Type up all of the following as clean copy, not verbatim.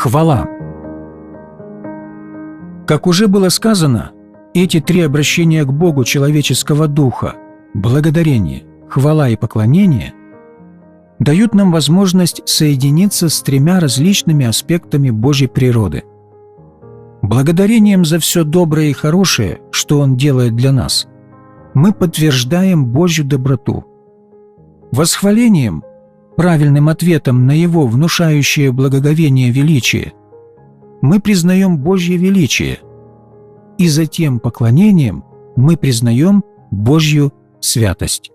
Хвала. Как уже было сказано, эти три обращения к Богу человеческого духа – благодарение, хвала и поклонение – дают нам возможность соединиться с тремя различными аспектами Божьей природы. Благодарением за все доброе и хорошее, что Он делает для нас, мы подтверждаем Божью доброту. Восхвалением, правильным ответом на Его внушающее благоговение величие, мы признаем Божье величие, и затем поклонением мы признаем Божью святость.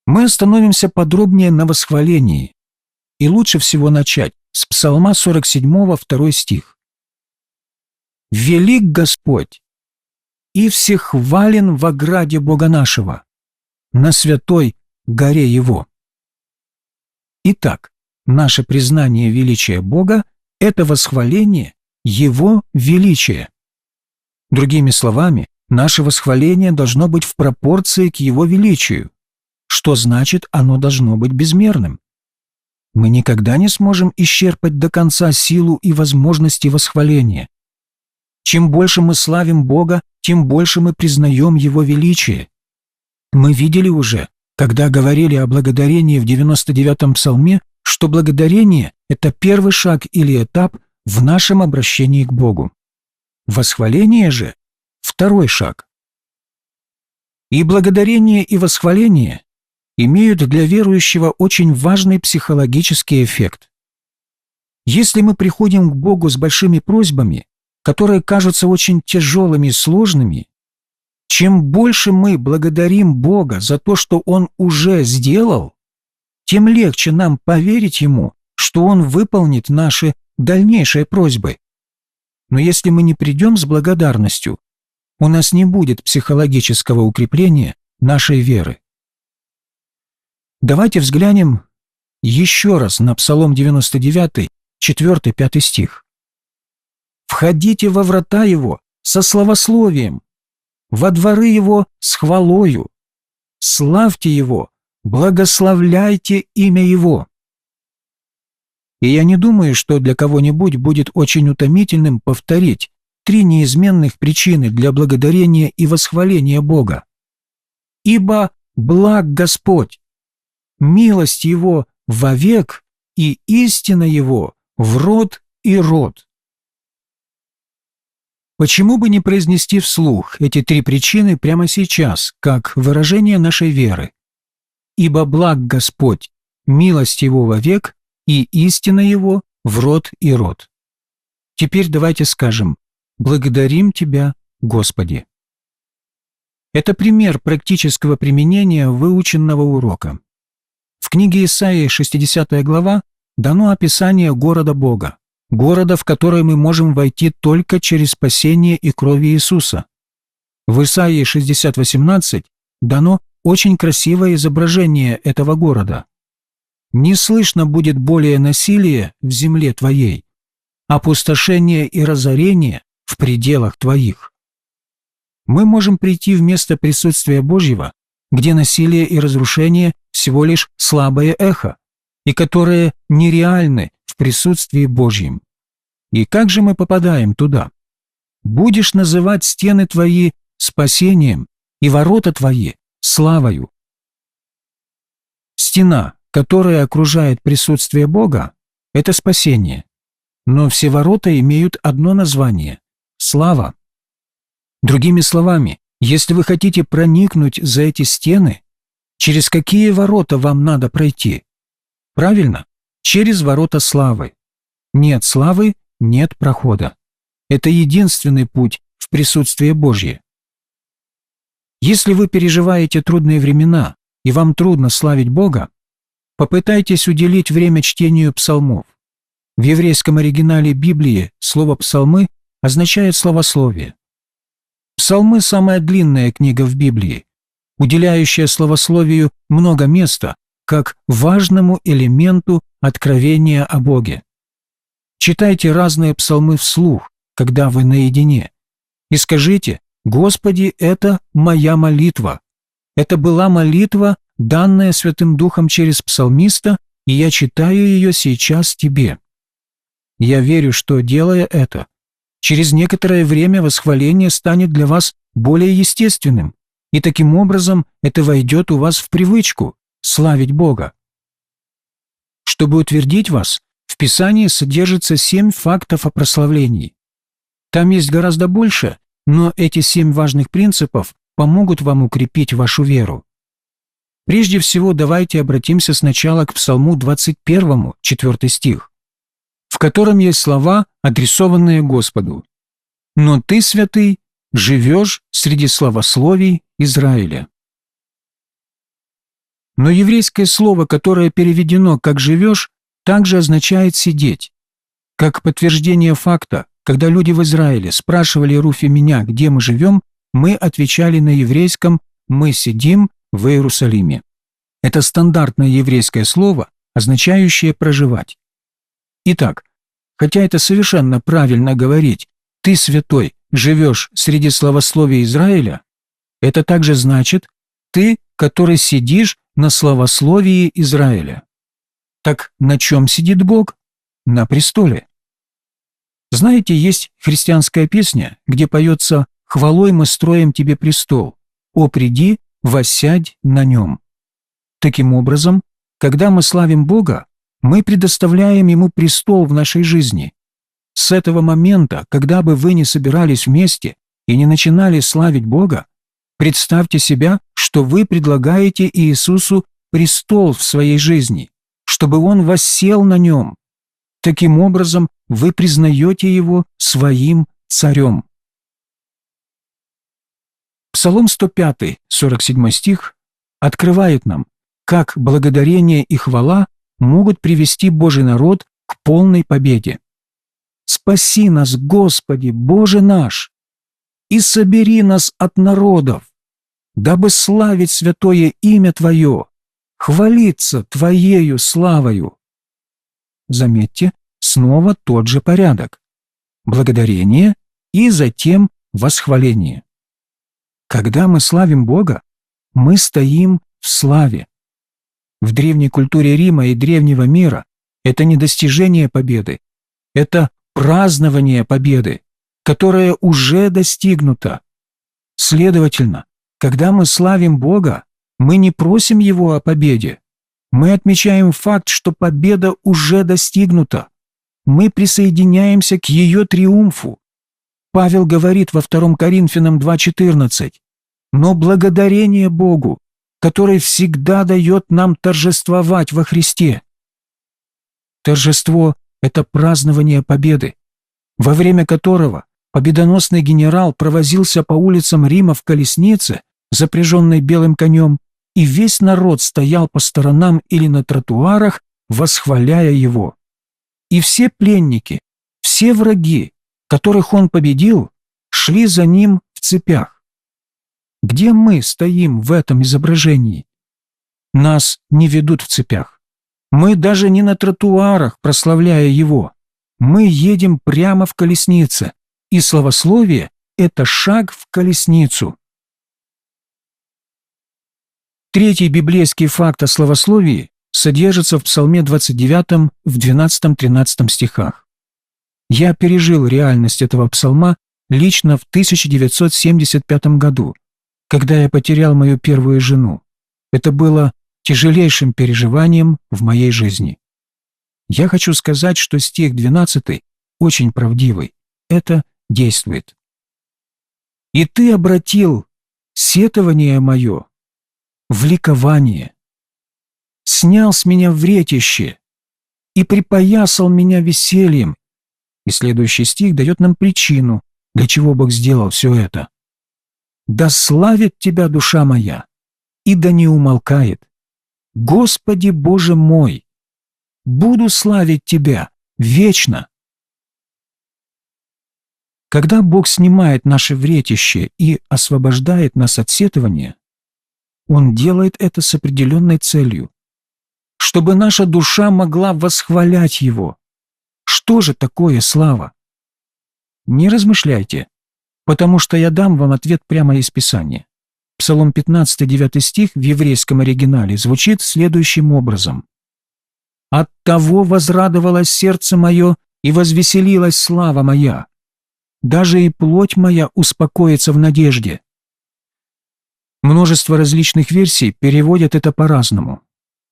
Мы остановимся подробнее на восхвалении, и лучше всего начать с Псалма 47, 2 стих. «Велик Господь и всехвален во граде Бога нашего, на святой горе Его». Итак, наше признание величия Бога – это восхваление Его величия. Другими словами, наше восхваление должно быть в пропорции к Его величию, что значит, оно должно быть безмерным. Мы никогда не сможем исчерпать до конца силу и возможности восхваления. Чем больше мы славим Бога, тем больше мы признаем Его величие. Мы видели уже, когда говорили о благодарении в 99-м псалме, что благодарение – это первый шаг или этап в нашем обращении к Богу. Восхваление же – второй шаг. И благодарение, и восхваление имеют для верующего очень важный психологический эффект. Если мы приходим к Богу с большими просьбами, которые кажутся очень тяжелыми и сложными, чем больше мы благодарим Бога за то, что Он уже сделал, тем легче нам поверить Ему, что Он выполнит наши дальнейшие просьбы. Но если мы не придем с благодарностью, у нас не будет психологического укрепления нашей веры. Давайте взглянем еще раз на Псалом 99, 4-5 стих. «Входите во врата Его со славословием, во дворы Его с хвалою, славьте Его, благословляйте имя Его». И я не думаю, что для кого-нибудь будет очень утомительным повторить три неизменных причины для благодарения и восхваления Бога. «Ибо благ Господь, милость Его вовек и истина Его в род и род». Почему бы не произнести вслух эти три причины прямо сейчас, как выражение нашей веры? «Ибо благ Господь, милость Его вовек и истина Его в род и род». Теперь давайте скажем: «Благодарим Тебя, Господи». Это пример практического применения выученного урока. В книге Исаии, 60 глава, дано описание города Бога, города, в который мы можем войти только через спасение и кровь Иисуса. В Исаии 60:18 дано очень красивое изображение этого города. «Не слышно будет более насилия в земле твоей, опустошения и разорения в пределах твоих». Мы можем прийти в место присутствия Божьего, где насилие и разрушение всего лишь слабое эхо, и которые нереальны в присутствии Божьем. И как же мы попадаем туда? «Будешь называть стены твои спасением и ворота твои славою». Стена, которая окружает присутствие Бога, – это спасение. Но все ворота имеют одно название – слава. Другими словами, если вы хотите проникнуть за эти стены, через какие ворота вам надо пройти? Правильно, через ворота славы. Нет славы – нет прохода. Это единственный путь в присутствие Божье. Если вы переживаете трудные времена и вам трудно славить Бога, попытайтесь уделить время чтению псалмов. В еврейском оригинале Библии слово «псалмы» означает «славословие». Псалмы – самая длинная книга в Библии, уделяющая славословию много места, как важному элементу откровения о Боге. Читайте разные псалмы вслух, когда вы наедине, и скажите: «Господи, это моя молитва». Это была молитва, данная Святым Духом через псалмиста, и я читаю ее сейчас тебе. Я верю, что, делая это, через некоторое время восхваление станет для вас более естественным, и таким образом это войдет у вас в привычку славить Бога. Чтобы утвердить вас, в Писании содержится 7 фактов о прославлении. Там есть гораздо больше, но эти 7 важных принципов помогут вам укрепить вашу веру. Прежде всего, давайте обратимся сначала к Псалму 21, 4 стих, в котором есть слова, адресованные Господу. «Но ты, святый, живешь среди славословий Израиля». Но еврейское слово, которое переведено как «живешь», также означает «сидеть». Как подтверждение факта, когда люди в Израиле спрашивали Руфь и меня, где мы живем, мы отвечали на еврейском «мы сидим в Иерусалиме». Это стандартное еврейское слово, означающее «проживать». Итак, хотя это совершенно правильно говорить «ты, святой, живешь среди славословия Израиля», это также значит «ты, который сидишь на славословии Израиля». Так на чем сидит Бог? На престоле. Знаете, есть христианская песня, где поется «Хвалой мы строим тебе престол, о, приди, воссядь на нем». Таким образом, когда мы славим Бога, мы предоставляем Ему престол в нашей жизни. С этого момента, когда бы вы ни собирались вместе и не начинали славить Бога, представьте себя, что вы предлагаете Иисусу престол в своей жизни, чтобы Он воссел на нем. Таким образом, вы признаете Его своим царем. Псалом 105, 47 стих открывает нам, как благодарение и хвала могут привести Божий народ к полной победе. «Спаси нас, Господи, Боже наш, и собери нас от народов, дабы славить святое имя Твое, хвалиться Твоею славою». Заметьте, снова тот же порядок. Благодарение и затем восхваление. Когда мы славим Бога, мы стоим в славе. В древней культуре Рима и древнего мира это не достижение победы, это празднование победы, которая уже достигнута. Следовательно, когда мы славим Бога, мы не просим Его о победе. Мы отмечаем факт, что победа уже достигнута. Мы присоединяемся к ее триумфу. Павел говорит во 2 Коринфянам 2:14: «Но благодарение Богу, который всегда дает нам торжествовать во Христе». Торжество – это празднование победы, во время которого победоносный генерал провозился по улицам Рима в колеснице, запряженной белым конем, и весь народ стоял по сторонам или на тротуарах, восхваляя его. И все пленники, все враги, которых он победил, шли за ним в цепях. Где мы стоим в этом изображении? Нас не ведут в цепях. Мы даже не на тротуарах, прославляя его. Мы едем прямо в колеснице, и славословие – это шаг в колесницу. Третий библейский факт о славословии содержится в Псалме 29 в 12-13 стихах. Я пережил реальность этого псалма лично в 1975 году, когда я потерял мою первую жену. Это было тяжелейшим переживанием в моей жизни. Я хочу сказать, что стих 12 очень правдивый. Это действует. «И ты обратил сетование мое в ликование, снял с меня вретище и припоясал меня весельем». И следующий стих дает нам причину, для чего Бог сделал все это. «Да славит Тебя душа моя, и да не умолкает. Господи Боже мой, буду славить Тебя вечно». Когда Бог снимает наше вретище и освобождает нас от сетования, Он делает это с определенной целью, чтобы наша душа могла восхвалять Его. Что же такое слава? Не размышляйте, потому что я дам вам ответ прямо из Писания. Псалом 15, 9 стих в еврейском оригинале звучит следующим образом: Оттого возрадовалось сердце мое и возвеселилась слава моя. Даже и плоть моя успокоится в надежде». Множество различных версий переводят это по-разному.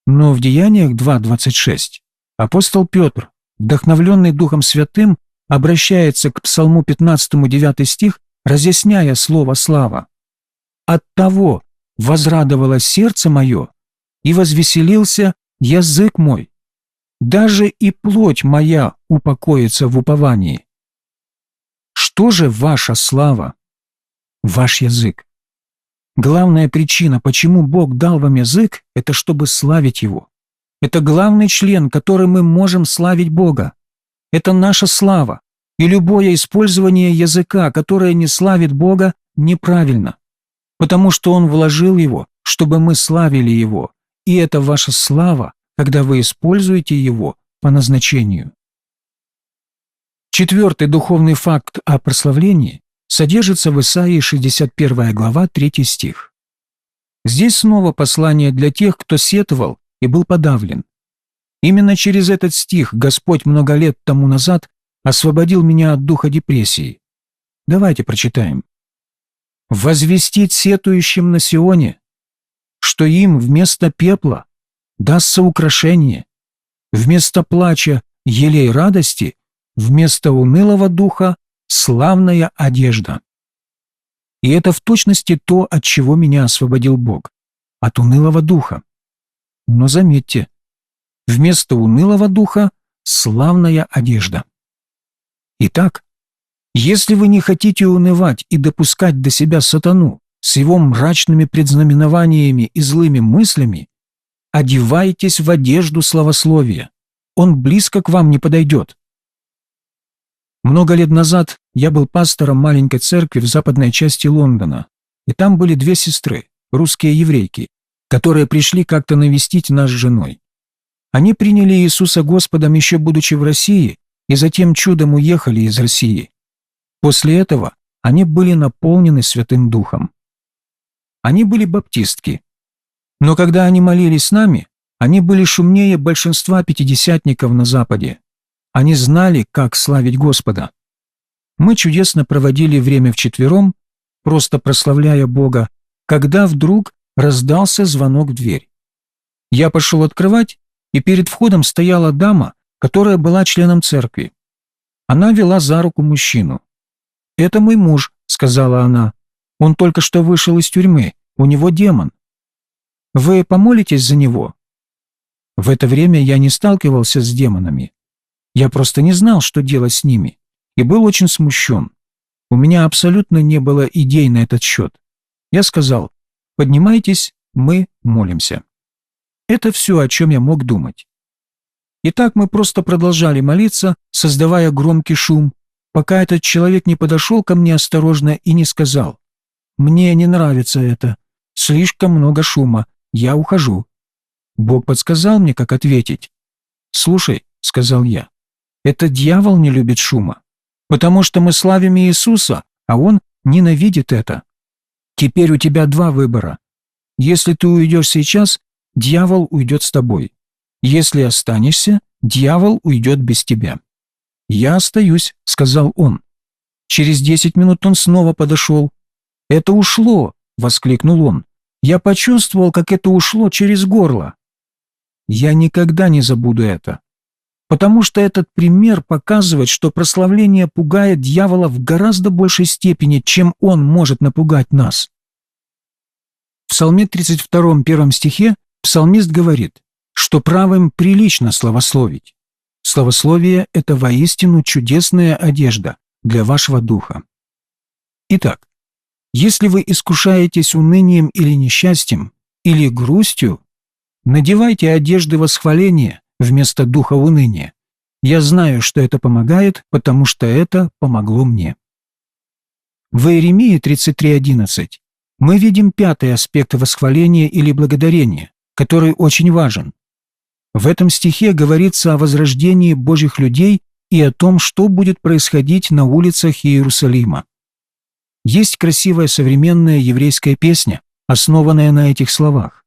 Но в Деяниях 2:26 апостол Петр, вдохновленный Духом Святым, обращается к Псалму 15, 9 стих, разъясняя слово «слава». «Оттого возрадовалось сердце мое и возвеселился язык мой. Даже и плоть моя упокоится в уповании». Что же ваша слава? Ваш язык. Главная причина, почему Бог дал вам язык, это чтобы славить Его. Это главный член, которым мы можем славить Бога. Это наша слава, и любое использование языка, которое не славит Бога, неправильно, потому что Он вложил его, чтобы мы славили Его, и это ваша слава, когда вы используете его по назначению. Четвертый духовный факт о прославлении содержится в Исаии 61 глава 3 стих. Здесь снова послание для тех, кто сетовал и был подавлен. Именно через этот стих Господь много лет тому назад освободил меня от духа депрессии. Давайте прочитаем. «Возвестить сетующим на Сионе, что им вместо пепла дастся украшение, вместо плача елей радости, вместо унылого духа славная одежда». И это в точности то, от чего меня освободил Бог, от унылого духа. Но заметьте, вместо унылого духа славная одежда. Итак, если вы не хотите унывать и допускать до себя сатану с его мрачными предзнаменованиями и злыми мыслями, одевайтесь в одежду славословия. Он близко к вам не подойдет. Много лет назад я был пастором маленькой церкви в западной части Лондона, и там были две сестры, русские еврейки, которые пришли как-то навестить нас с женой. Они приняли Иисуса Господом еще будучи в России, и затем чудом уехали из России. После этого они были наполнены Святым Духом. Они были баптистки. Но когда они молились с нами, они были шумнее большинства пятидесятников на Западе. Они знали, как славить Господа. Мы чудесно проводили время вчетвером, просто прославляя Бога, когда вдруг раздался звонок в дверь. Я пошел открывать, и перед входом стояла дама, которая была членом церкви. Она вела за руку мужчину. «Это мой муж», — сказала она. «Он только что вышел из тюрьмы, у него демон. Вы помолитесь за него?» В это время я не сталкивался с демонами. Я просто не знал, что делать с ними, и был очень смущен. У меня абсолютно не было идей на этот счет. Я сказал: «Поднимайтесь, мы молимся». Это все, о чем я мог думать. И так мы просто продолжали молиться, создавая громкий шум, пока этот человек не подошел ко мне осторожно и не сказал: «Мне не нравится это. Слишком много шума. Я ухожу». Бог подсказал мне, как ответить. «Слушай», — сказал я, — «это дьявол не любит шума, потому что мы славим Иисуса, а он ненавидит это. Теперь у тебя два выбора. Если ты уйдешь сейчас, дьявол уйдет с тобой. Если останешься, дьявол уйдет без тебя». «Я остаюсь», — сказал он. Через 10 минут он снова подошел. «Это ушло», — воскликнул он. «Я почувствовал, как это ушло через горло». Я никогда не забуду это, потому что этот пример показывает, что прославление пугает дьявола в гораздо большей степени, чем он может напугать нас. В Псалме 32, 1 стихе псалмист говорит, что правым прилично славословить. Славословие – это воистину чудесная одежда для вашего духа. Итак, если вы искушаетесь унынием или несчастьем, или грустью, надевайте одежды восхваления вместо духа уныния. Я знаю, что это помогает, потому что это помогло мне. В Иеремии 33:11 мы видим пятый аспект восхваления или благодарения, который очень важен. В этом стихе говорится о возрождении Божьих людей и о том, что будет происходить на улицах Иерусалима. Есть красивая современная еврейская песня, основанная на этих словах.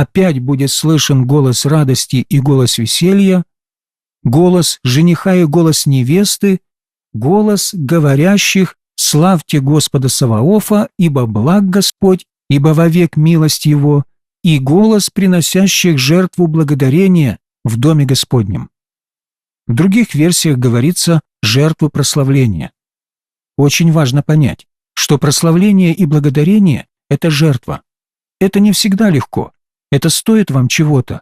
опять будет слышен голос радости и голос веселья, голос жениха и голос невесты, голос говорящих: «Славьте Господа Саваофа, ибо благ Господь, ибо вовек милость Его», и голос приносящих жертву благодарения в доме Господнем. В других версиях говорится «жертву прославления». Очень важно понять, что прославление и благодарение – это жертва. Это не всегда легко, это стоит вам чего-то.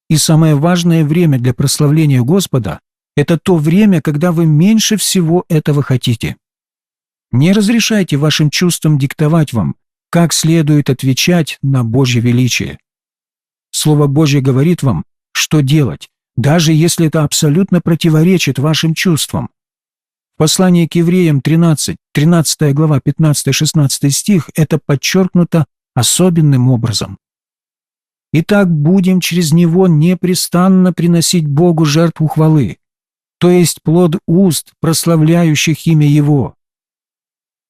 И самое важное время для прославления Господа – это то время, когда вы меньше всего этого хотите. Не разрешайте вашим чувствам диктовать вам, как следует отвечать на Божье величие. Слово Божье говорит вам, что делать, даже если это абсолютно противоречит вашим чувствам. В послании к евреям 13 глава 15-16 стих это подчеркнуто особенным образом. «Итак, будем через него непрестанно приносить Богу жертву хвалы, то есть плод уст, прославляющих имя Его».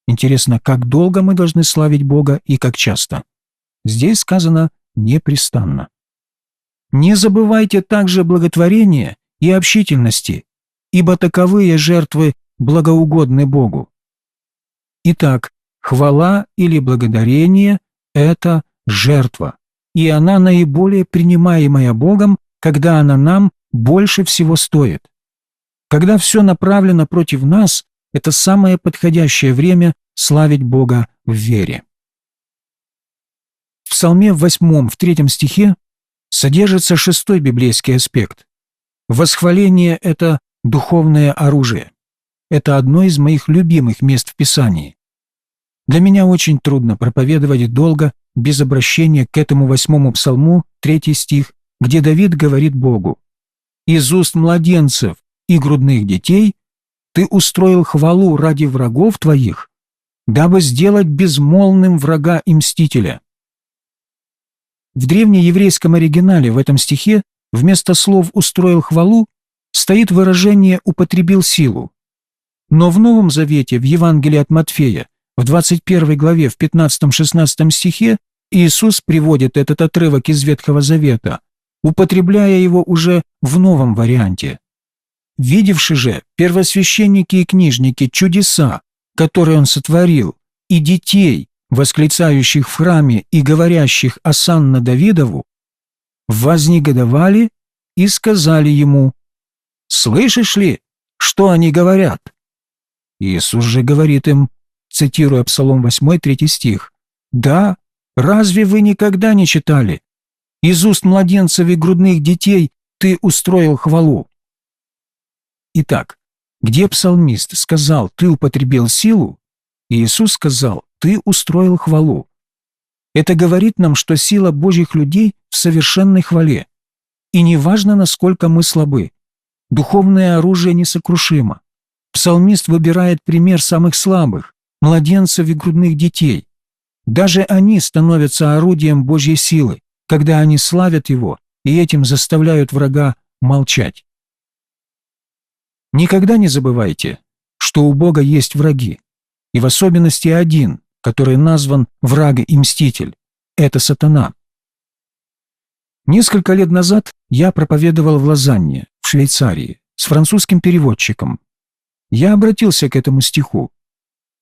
Интересно, как долго мы должны славить Бога и как часто? Здесь сказано «непрестанно». Не забывайте также благотворения и общительности, ибо таковые жертвы благоугодны Богу. Итак, хвала или благодарение – это жертва, и она наиболее принимаемая Богом, когда она нам больше всего стоит. Когда все направлено против нас, это самое подходящее время славить Бога в вере. В Псалме 8, в 3 стихе содержится 6-й библейский аспект. Восхваление – это духовное оружие. Это одно из моих любимых мест в Писании. Для меня очень трудно проповедовать долго, без обращения к этому 8-му псалму, 3 стих, где Давид говорит Богу: «Из уст младенцев и грудных детей ты устроил хвалу ради врагов твоих, дабы сделать безмолвным врага и мстителя». В древнееврейском оригинале в этом стихе вместо слов «устроил хвалу» стоит выражение «употребил силу». Но в Новом Завете, в Евангелии от Матфея, в 21 главе, в 15-16 стихе, Иисус приводит этот отрывок из Ветхого Завета, употребляя его уже в новом варианте. «Видевши же первосвященники и книжники чудеса, которые он сотворил, и детей, восклицающих в храме и говорящих осанна Давидову, вознегодовали и сказали ему: «Слышишь ли, что они говорят?» Иисус же говорит им, цитируя Псалом 8, 3 стих: «Да, разве вы никогда не читали? Из уст младенцев и грудных детей ты устроил хвалу». Итак, где псалмист сказал «ты употребил силу», Иисус сказал «ты устроил хвалу». Это говорит нам, что сила Божьих людей в совершенной хвале. И неважно, насколько мы слабы, духовное оружие несокрушимо. Псалмист выбирает пример самых слабых, младенцев и грудных детей. Даже они становятся орудием Божьей силы, когда они славят Его и этим заставляют врага молчать. Никогда не забывайте, что у Бога есть враги, и в особенности один, который назван враг и мститель – это сатана. Несколько лет назад я проповедовал в Лозанне, в Швейцарии, с французским переводчиком. Я обратился к этому стиху.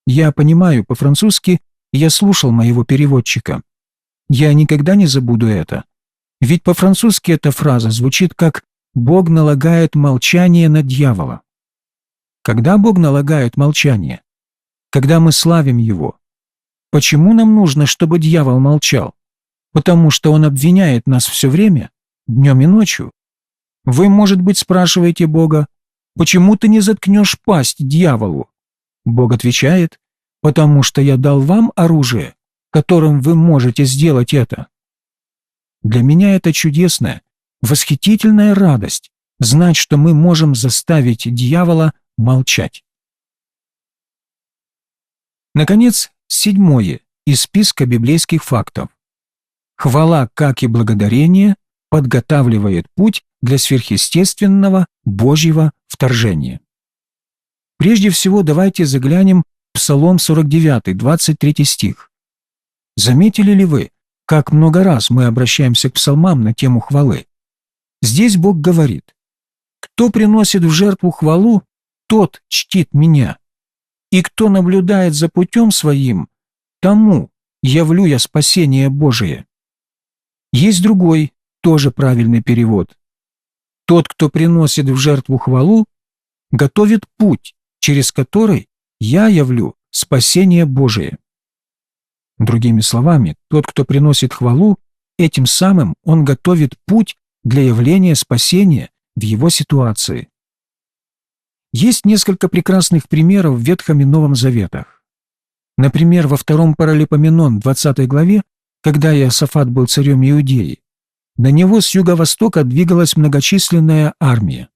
Я понимаю по-французски, и я слушал моего переводчика. Я никогда не забуду это. Ведь по-французски эта фраза звучит как «Бог налагает молчание на дьявола». Когда Бог налагает молчание? Когда мы славим Его. Почему нам нужно, чтобы дьявол молчал? Потому что он обвиняет нас все время, днем и ночью. Вы, может быть, спрашиваете Бога: «Почему ты не заткнешь пасть дьяволу?» Бог отвечает: «Потому что я дал вам оружие, которым вы можете сделать это». Для меня это чудесная, восхитительная радость знать, что мы можем заставить дьявола молчать. Наконец, 7 из списка библейских фактов. Хвала, как и благодарение, подготавливает путь для сверхъестественного Божьего вторжения. Прежде всего, давайте заглянем в Псалом 49, 23 стих. Заметили ли вы, Как много раз мы обращаемся к псалмам на тему хвалы. Здесь Бог говорит: «Кто приносит в жертву хвалу, тот чтит меня, и кто наблюдает за путем своим, тому явлю я спасение Божие». Есть другой, тоже правильный перевод: «Тот, кто приносит в жертву хвалу, готовит путь, через который я явлю спасение Божие». Другими словами, тот, кто приносит хвалу, этим самым он готовит путь для явления спасения в его ситуации. Есть несколько прекрасных примеров в Ветхом и Новом Заветах. Например, во втором Паралипоменон, 20 главе, когда Иосафат был царем Иудеи, на него с юго-востока двигалась многочисленная армия,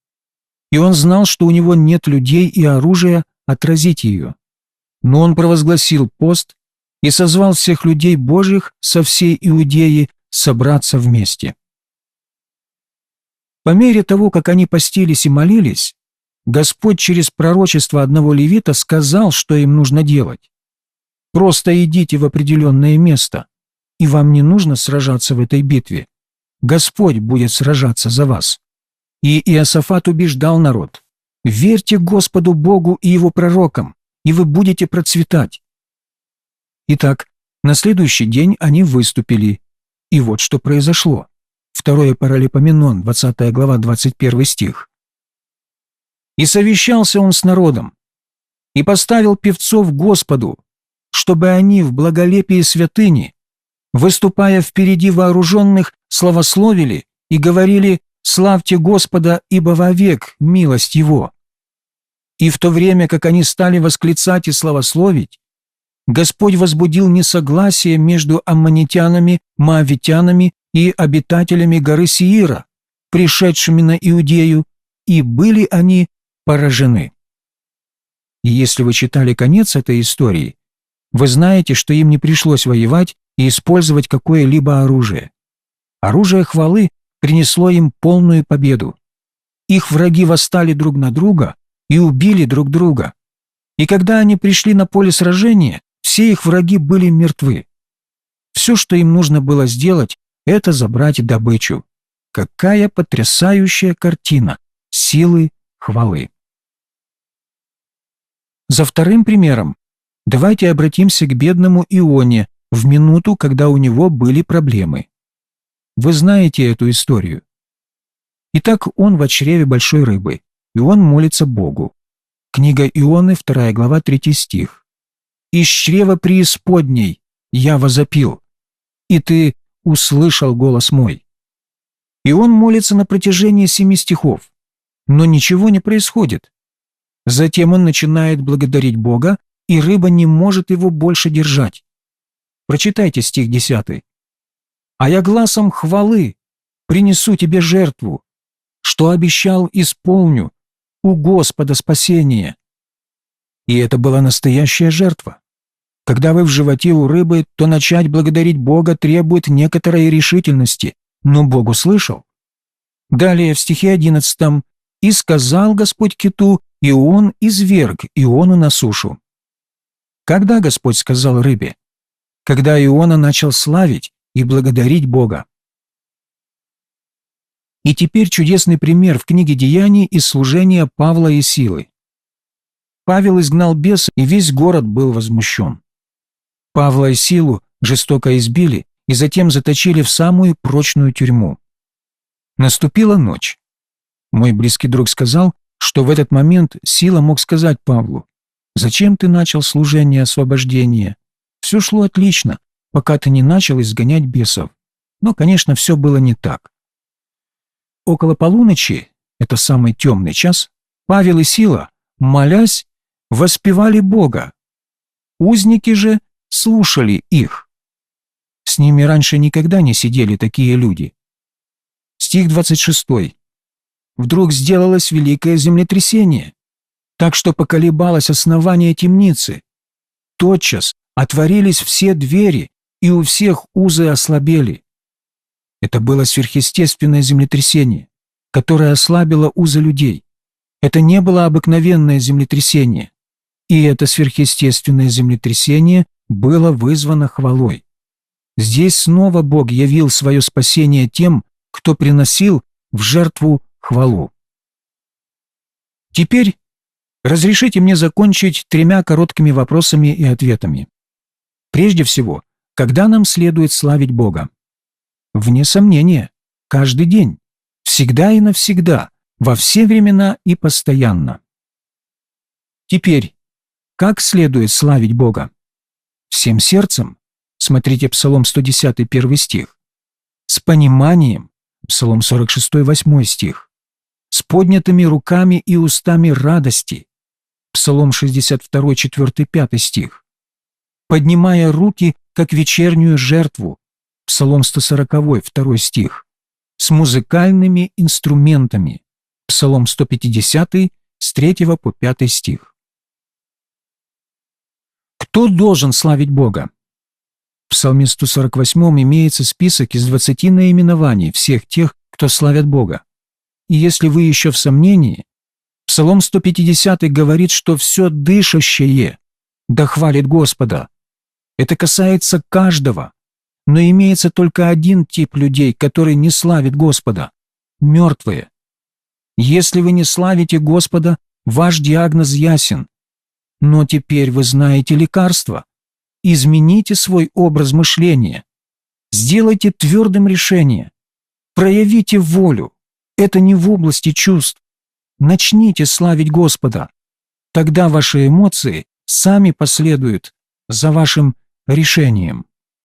и он знал, что у него нет людей и оружия отразить ее. Но он провозгласил пост и созвал всех людей Божьих со всей Иудеи собраться вместе. По мере того, как они постились и молились, Господь через пророчество одного левита сказал, что им нужно делать. «Просто идите в определенное место, и вам не нужно сражаться в этой битве. Господь будет сражаться за вас». И Иосафат убеждал народ: «Верьте Господу Богу и Его пророкам, и вы будете процветать». Итак, на следующий день они выступили, и вот что произошло. 2 Паралипоменон, 20 глава, 21 стих. «И совещался он с народом, и поставил певцов Господу, чтобы они в благолепии святыни, выступая впереди вооруженных, славословили и говорили: славьте Господа, ибо вовек милость Его». И в то время, как они стали восклицать и славословить, Господь возбудил несогласие между аммонитянами, моавитянами и обитателями горы Сеира, пришедшими на Иудею, и были они поражены. И если вы читали конец этой истории, вы знаете, что им не пришлось воевать и использовать какое-либо оружие. Оружие хвалы принесло им полную победу. Их враги восстали друг на друга и убили друг друга. И когда они пришли на поле сражения, все их враги были мертвы. Все, что им нужно было сделать, это забрать добычу. Какая потрясающая картина силы хвалы! За вторым примером давайте обратимся к бедному Ионе в минуту, когда у него были проблемы. Вы знаете эту историю. Итак, он в чреве большой рыбы, и он молится Богу. Книга Ионы, 2 глава, 3 стих. «Из чрева преисподней я возопил, и ты услышал голос мой». И он молится на протяжении 7 стихов, но ничего не происходит. Затем он начинает благодарить Бога, и рыба не может его больше держать. Прочитайте стих 10. «А я гласом хвалы принесу тебе жертву, что обещал, исполню, у Господа спасение». И это была настоящая жертва. Когда вы в животе у рыбы, то начать благодарить Бога требует некоторой решительности, но Бог услышал. Далее в стихе 11: «И сказал Господь киту, и он изверг Иону на сушу». Когда Господь сказал рыбе? Когда Иона начал славить и благодарить Бога. И теперь чудесный пример в книге Деяний из служения Павла и Силы. Павел изгнал беса, и весь город был возмущен. Павла и Силу жестоко избили и затем заточили в самую прочную тюрьму. Наступила ночь. Мой близкий друг сказал, что в этот момент Сила мог сказать Павлу: «Зачем ты начал служение освобождения? Все шло отлично, пока ты не начал изгонять бесов». Но, конечно, все было не так. Около полуночи, это самый темный час, Павел и Сила, молясь, воспевали Бога. Узники же слушали их. С ними раньше никогда не сидели такие люди. Стих 26. «Вдруг сделалось великое землетрясение, так что поколебалось основание темницы. Тотчас отворились все двери, и у всех узы ослабели». Это было сверхъестественное землетрясение, которое ослабило узы людей. Это не было обыкновенное землетрясение. И это сверхъестественное землетрясение было вызвано хвалой. Здесь снова Бог явил свое спасение тем, кто приносил в жертву хвалу. Теперь разрешите мне закончить 3 короткими вопросами и ответами. Прежде всего, когда нам следует славить Бога? Вне сомнения, каждый день, всегда и навсегда, во все времена и постоянно. Теперь, как следует славить Бога? Всем сердцем, смотрите Псалом 110, 1 стих. С пониманием, Псалом 46, 8 стих. С поднятыми руками и устами радости, Псалом 62, 4, 5 стих. Поднимая руки, как вечернюю жертву, Псалом 140, 2 стих. С музыкальными инструментами, Псалом 150, с 3 по 5 стих. Кто должен славить Бога? В Псалме 148 имеется список из 20 наименований всех тех, кто славят Бога. И если вы еще в сомнении, Псалом 150 говорит, что все дышащее да хвалит Господа. Это касается каждого, но имеется только один тип людей, который не славит Господа – мертвые. Если вы не славите Господа, ваш диагноз ясен. Но теперь вы знаете лекарство. Измените свой образ мышления. Сделайте твердым решение. Проявите волю. Это не в области чувств. Начните славить Господа. Тогда ваши эмоции сами последуют за вашим решением.